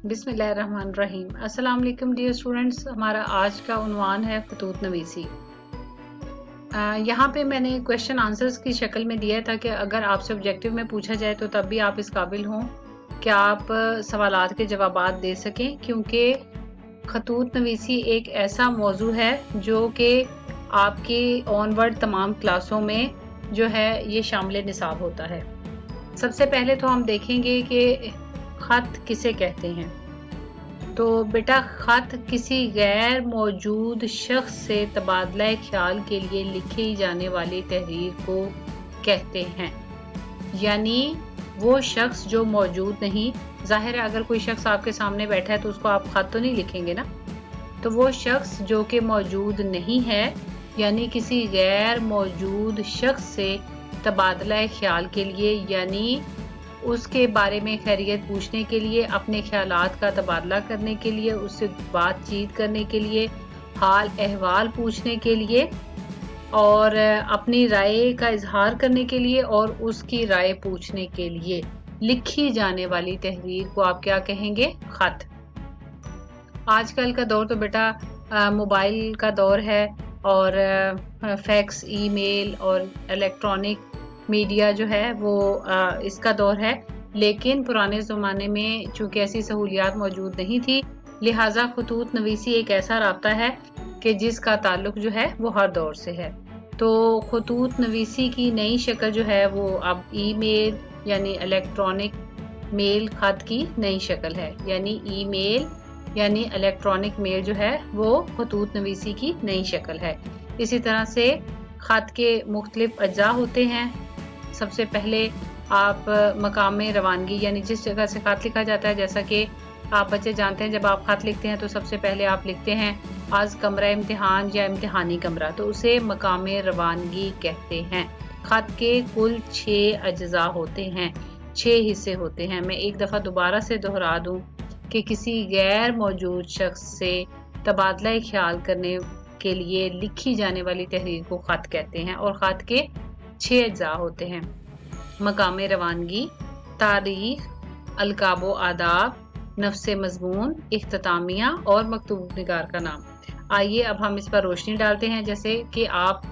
बिस्मिल्लाहिर्रहमानिर्रहीम। अस्सलाम वालेकुम डियर स्टूडेंट्स। हमारा आज का उन्वान है खतूत नवीसी। यहाँ पे मैंने क्वेश्चन आंसर्स की शक्ल में दिया था कि अगर आपसे ऑब्जेक्टिव में पूछा जाए तो तब भी आप इस काबिल हों कि आप सवालात के जवाबात दे सकें, क्योंकि खतूत नवीसी एक ऐसा मौजू है जो कि आपकी ऑनवर्ड तमाम क्लासों में जो है ये शामिल निसाब होता है। सबसे पहले तो हम देखेंगे कि खत किसे कहते हैं। तो बेटा, खत किसी गैर मौजूद शख्स से तबादला ख्याल के लिए लिखी जाने वाली तहरीर को कहते हैं। यानी वो शख्स जो मौजूद नहीं, जाहिर है अगर कोई शख्स आपके सामने बैठा है तो उसको आप खत तो नहीं लिखेंगे ना। तो वो शख्स जो कि मौजूद नहीं है, यानी किसी गैर मौजूद शख्स से तबादला ख्याल के लिए, यानी उसके बारे में खैरियत पूछने के लिए, अपने ख्यालात का तबादला करने के लिए, उससे बातचीत करने के लिए, हाल अहवाल पूछने के लिए और अपनी राय का इजहार करने के लिए और उसकी राय पूछने के लिए लिखी जाने वाली तहरीर को आप क्या कहेंगे? खत। आजकल का दौर तो बेटा मोबाइल का दौर है और फैक्स, ईमेल और इलेक्ट्रॉनिक मीडिया जो है वो इसका दौर है। लेकिन पुराने ज़माने में चूँकि ऐसी सहूलियात मौजूद नहीं थी, लिहाजा खतूत नवीसी एक ऐसा राब्ता है कि जिसका ताल्लुक जो है वो हर दौर से है। तो खतूत नवीसी की नई शक्ल जो है वो अब ईमेल यानी इलेक्ट्रॉनिक मेल खत की नई शक्ल है। यानी ईमेल यानी इलेक्ट्रॉनिक मेल जो है वो खतूत नवीसी की नई शक्ल है। इसी तरह से खत के मुख्तलिफ अज्जा होते हैं। सबसे पहले आप मकाम रवानगी यानी जिस जगह से खत लिखा जाता है, जैसा कि आप बच्चे जानते हैं जब आप खत लिखते हैं तो सबसे पहले आप लिखते हैं आज कमरा इम्तिहान या इम्तिहानी कमरा, तो उसे मकाम रवानगी कहते हैं। खत के कुल 6 अज्जा होते हैं, 6 हिस्से होते हैं। मैं एक दफ़ा दोबारा से दोहरा दूं कि किसी गैर मौजूद शख्स से तबादला ख्याल करने के लिए लिखी जाने वाली तहरीर को खत कहते हैं और खत के 6 अज्जा होते हैं। मकाम रवानगी, तारीख, अलकाबो आदाब, नफ्से मजमून, इख्तितामिया और मकतूब निगार का नाम। आइए अब हम इस पर रोशनी डालते हैं। जैसे कि आप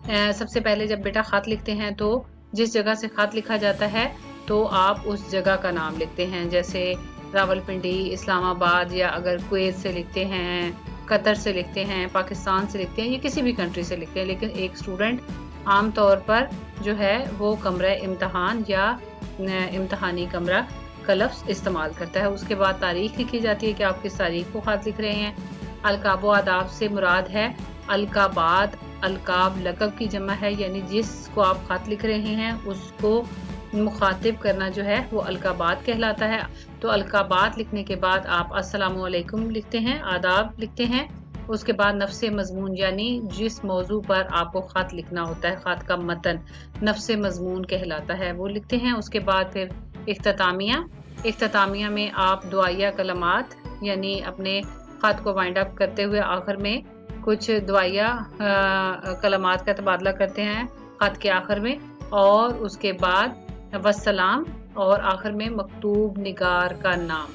सबसे पहले जब बेटा खत लिखते हैं तो जिस जगह से खत लिखा जाता है तो आप उस जगह का नाम लिखते हैं। जैसे रावलपिंडी, इस्लामाबाद, या अगर कुवैत से लिखते हैं, कतर से लिखते हैं, पाकिस्तान से लिखते हैं, या किसी भी कंट्री से लिखते हैं। लेकिन एक स्टूडेंट आम तौर पर जो है वो कमरा इम्तिहान या इम्तिहानी कमरा का लफ्ज़ इस्तेमाल करता है। उसके बाद तारीख लिखी जाती है कि आप किस तारीख को खत लिख रहे हैं। अलकाबो आदाब से मुराद है अलकाबाद। अलकाब लक़ब की जमा है, यानी जिसको आप खत लिख रहे हैं उसको मुखातिब करना जो है वो अलकाबाद कहलाता है। तो अलकाबाद लिखने के बाद आप अस्सलामु अलैकुम लिखते हैं, आदाब लिखते हैं। उसके बाद नफ्से मजमून यानी जिस मौजू पर आपको खत लिखना होता है, खत का मतन नफ्से मजमून कहलाता है, वो लिखते हैं। उसके बाद फिर इख्तितामिया। इख्तितामिया में आप दुआया कलमात यानी अपने खत को वाइंड अप करते हुए आखिर में कुछ दुआया कलमात का तबादला करते हैं खत के आखिर में, और उसके बाद वस्सलाम और आखिर में मकतूब निगार का नाम।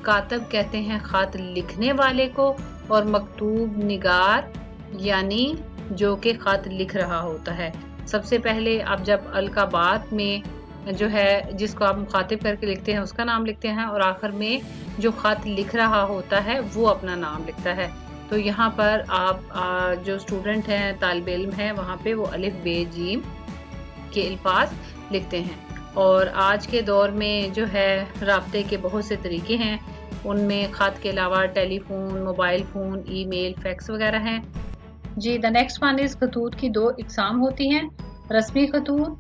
कातब कहते हैं खत लिखने वाले को और मकतूब निगार यानी जो कि खत लिख रहा होता है। सबसे पहले आप जब अलकाबात में जो है जिसको आप मुखातिब करके लिखते हैं उसका नाम लिखते हैं और आखिर में जो खत लिख रहा होता है वो अपना नाम लिखता है। तो यहाँ पर आप जो स्टूडेंट हैं, तालिब इल्म हैं, वहाँ पे वो अलिफ बे जीम के अल्फाज लिखते हैं। और आज के दौर में जो है राब्ते के बहुत से तरीके हैं, उनमें खत के अलावा telephone, mobile phone, email, fax वगैरह हैं जी। द नेक्स्ट वन इज़ खतूत की 2 इकसाम होती हैं, रस्मी खतूत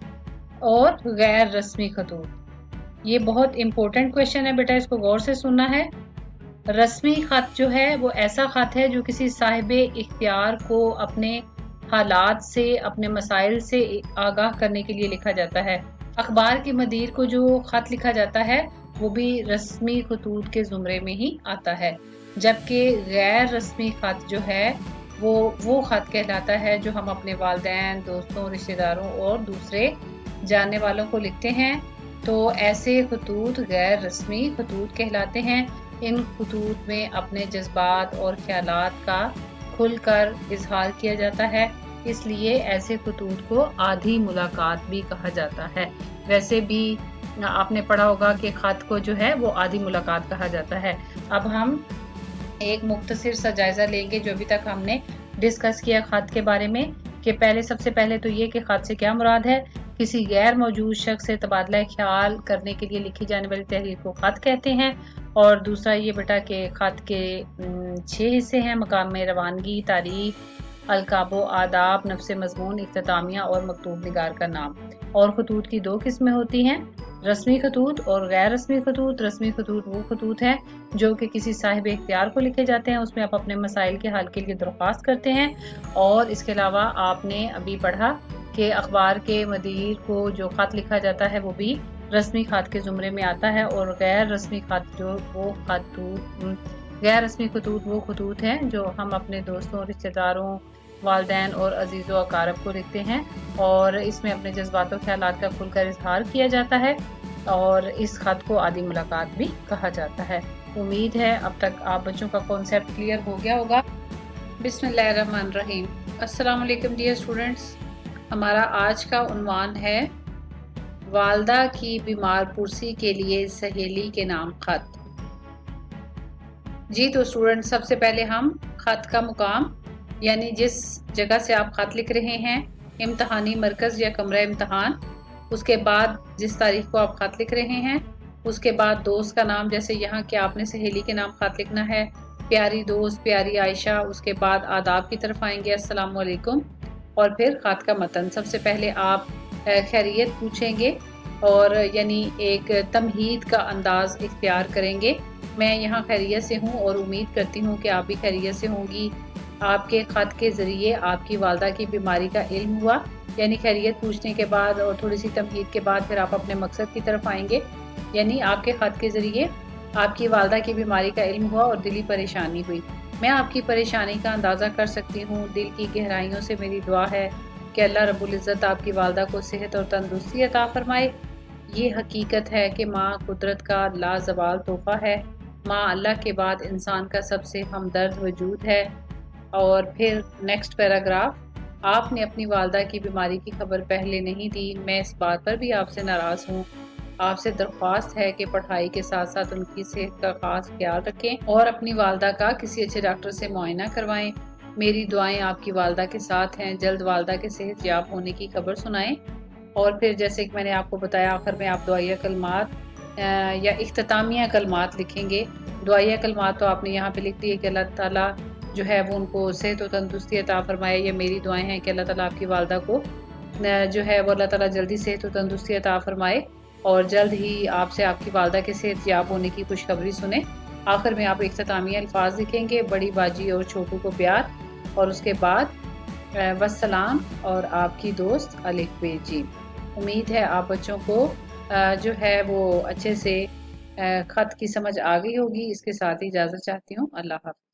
और गैर रस्मी खतूत। ये बहुत इम्पोर्टेंट क्वेश्चन है बेटा, इसको गौर से सुनना है। रस्मी खत जो है वो ऐसा खत है जो किसी साहिब इख्तियार को अपने हालात से, अपने मसाइल से आगाह करने के लिए लिखा जाता है। अखबार के मदीर को जो खत लिखा जाता है वो भी रस्मी खतूत के में ही आता है। जबकि गैर रस्मी खत जो है वो खत कहलाता है जो हम अपने वालिदैन, दोस्तों, रिश्तेदारों और दूसरे जानने वालों को लिखते हैं। तो ऐसे खतूत गैर रस्मी खतूत कहलाते हैं। इन खतूत में अपने जज्बात और ख्यालात का खुल कर इजहार किया जाता है, इसलिए ऐसे खतूत को आधी मुलाकात भी कहा जाता है। वैसे भी आपने पढ़ा होगा कि खत को जो है वो आधी मुलाकात कहा जाता है। अब हम एक मुख्तसर सा जायजा लेंगे जो अभी तक हमने डिस्कस किया खत के बारे में, कि सबसे पहले तो ये कि खत से क्या मुराद है। किसी गैर मौजूद शख्स से तबादला ख्याल करने के लिए लिखी जाने वाली तहरीर को खत कहते हैं। और दूसरा ये बेटा कि खत के 6 हिस्से हैं: मकाम रवानगी, तारीख, अलकाबो, आदाब, नफ्स मजमून, इख्तितामिया और मकतूब निगार का नाम। और खतूत की 2 किस्में होती हैं: रस्मी खतूत और गैर रस्मी खतूत। रस्मी खतूत वो खतूत हैं जो कि किसी साहिब इख्तियार को लिखे जाते हैं, उसमें आप अपने मसाइल के हल के लिए दरख्वास्त करते हैं। और इसके अलावा आपने अभी पढ़ा कि अखबार के मदीर को जो खत लिखा जाता है वो भी रस्मी खत के जुमरे में आता है। और गैर रस्मी खत गैर रस्मी खतूत वो खतूत हैं जो हम अपने दोस्तों, रिश्तेदारों, वालदैन और अजीज़ व अकारब को लिखते हैं, और इसमें अपने जज्बात और ख्यालात का खुलकर इजहार किया जाता है। और इस खत को आधी मुलाकात भी कहा जाता है। उम्मीद है अब तक आप बच्चों का कॉन्सेप्ट क्लियर हो गया होगा। बिस्मिल्लाहिर्रहमानिर्रहीम। अस्सलाम वालेकुम डियर स्टूडेंट्स। हमारा आज का उन्वान है वालदा की बीमार पुरसी के लिए सहेली के नाम खत। जी तो स्टूडेंट, सबसे पहले हम खत का मुकाम यानी जिस जगह से आप खत लिख रहे हैं, इम्तहानी मरकज़ या कमरा इम्तहान, उसके बाद जिस तारीख को आप खत लिख रहे हैं, उसके बाद दोस्त का नाम, जैसे यहाँ कि आपने सहेली के नाम खत लिखना है, प्यारी दोस्त, प्यारी आयशा। उसके बाद आदाब की तरफ आएंगे, अस्सलाम वालेकुम। और फिर खत का मतन। सबसे पहले आप खैरियत पूछेंगे और यानी एक तमहीद का अंदाज इख्तियार करेंगे। मैं यहाँ खैरियत से हूँ और उम्मीद करती हूँ कि आप भी खैरियत से होंगी। आपके खत के ज़रिए आपकी वालदा की बीमारी का इल्म हुआ, यानी खैरियत पूछने के बाद और थोड़ी सी तमहीद के बाद फिर आप अपने मकसद की तरफ आएंगे। यानी आपके खत के ज़रिए आपकी वालदा की बीमारी का इल्म हुआ और दिली परेशानी हुई। मैं आपकी परेशानी का अंदाज़ा कर सकती हूँ। दिल की गहराइयों से मेरी दुआ है कि अल्लाह रब्बुल इज़्ज़त आपकी वालदा को सेहत और तंदुरुस्ती अता फरमाए। ये हकीकत है कि माँ कुदरत का लाजवाल तोहफ़ा है। माँ अल्लाह के बाद इंसान का सबसे हमदर्द वजूद है। और फिर नेक्स्ट पैराग्राफ, आपने अपनी वालदा की बीमारी की खबर पहले नहीं दी। मैं इस बात पर भी आपसे नाराज़ हूँ। आपसे दरख्वास्त है कि पढ़ाई के साथ साथ उनकी सेहत का खास ख्याल रखें और अपनी वालदा का किसी अच्छे डॉक्टर से मुआयना करवाएं। मेरी दुआएं आपकी वालदा के साथ हैं। जल्द वालदा के सेहत याब होने की खबर सुनाएं। और फिर जैसे कि मैंने आपको बताया, आखिर में आप दुआया कलमात या इख्तितामिया कलमात लिखेंगे। दुआया कलमात तो आपने यहाँ पे लिख दिए कि अल्लाह ताला जो है वो उनको सेहत और तंदुरुस्ती अता फरमाए। ये मेरी दुआएं हैं कि अल्लाह ताला आपकी वालदा को जो है वो अल्लाह ताला जल्दी सेहत और तंदुरुस्ती अता फरमाए और जल्द ही आपसे आपकी वालदा के सेहत याब होने की खुशखबरी सुने। आखिर में आप इख्तितामिया अल्फाज लिखेंगे, बड़ी बाजी और छोटू को प्यार, और उसके बाद वस्सलाम और आपकी दोस्त अलिफ बेजी। उम्मीद है आप बच्चों को जो है वो अच्छे से खत की समझ आ गई होगी। इसके साथ ही इजाज़त चाहती हूँ। अल्लाह हाफ़िज़।